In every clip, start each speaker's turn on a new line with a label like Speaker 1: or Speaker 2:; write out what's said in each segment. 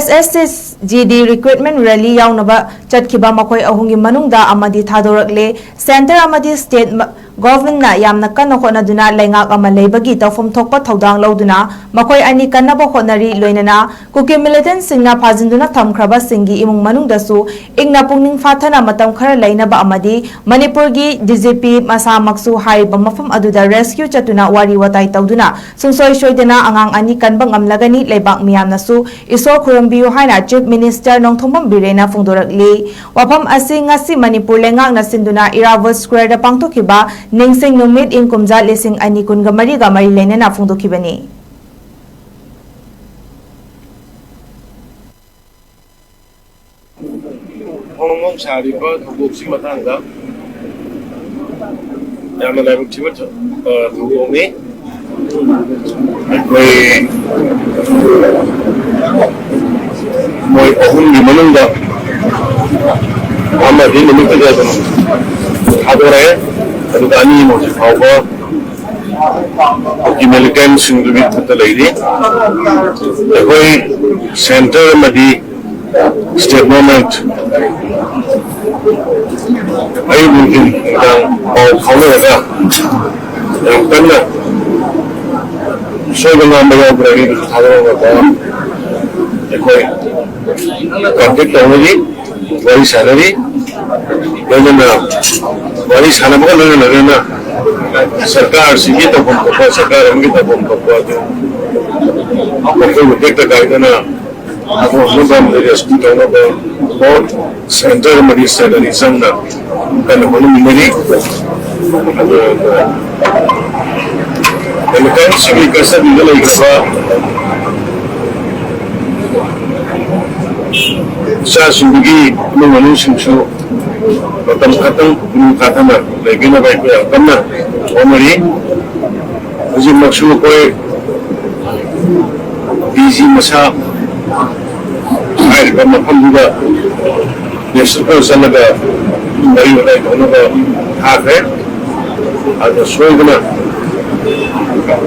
Speaker 1: SSGD recruitment rally yaunaba chatkiba makoi ahungi manungda amadi thadorakle center amadi state government na yamna kanna khonaduna lengak ama leibagi tawfum thokpa thodang loduna makoi ani kannaba khonari loinana kuki militant singna phajinduna thamkhraba singi imung manungdasu ingna pungning phathana matam khara leinaba amadi manipur gi DGP masamaksu haiba mafam aduda rescue chatuna wari watai tawduna sungsoi shoidana angang ani kanbang amlagani leibak miyamnasu isor khurambiyu haina chief minister nongthombam birena phungdorakli wafam asi ngasi manipur lengak na sinduna Iraval square da pangthokiba Ningsing numit in kumja lesing ani kun gamari lene na phungdokibani
Speaker 2: Hongong sari ba thogsi matangda yamna laibuk chima thogoni koi moi ohun ni manungda amma din numit da hadore aduga ani mo si phawba ki militant singdubi thata leidi koi center madi state government ay mungkin ang khawla da yang kanna so gana mayo brani thadaro da koi contact technology very salary na wali sana ba na सरकार से ये तो हम को सरकार हम की तो हम को तो देखते गाइड ना वो हम हम रेस्क्यू करना बहुत सेंटर में सैलरी संग kan हम मिली kan sigi कैसे मिले इकबा शासुगी में मनुष्य Batam katang gunung katana lagi na baik ya karena omeri uji maksud koi busy masa air karena pun juga nesur sana ga dari mulai kono ga hake ada soal guna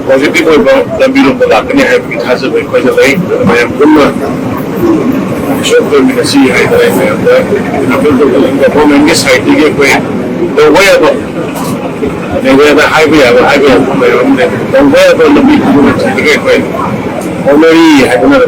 Speaker 2: positif koi lebih lupa laknya hai kita sebagai koi jadi macam pun Shopper में ऐसी है इधर ऐसे होता है अपन तो government की site के कोई तो वो या तो नहीं वो या हाईवे मैं हमने तो वो या तो लंबी दूरी के कोई और मेरी है तो मैं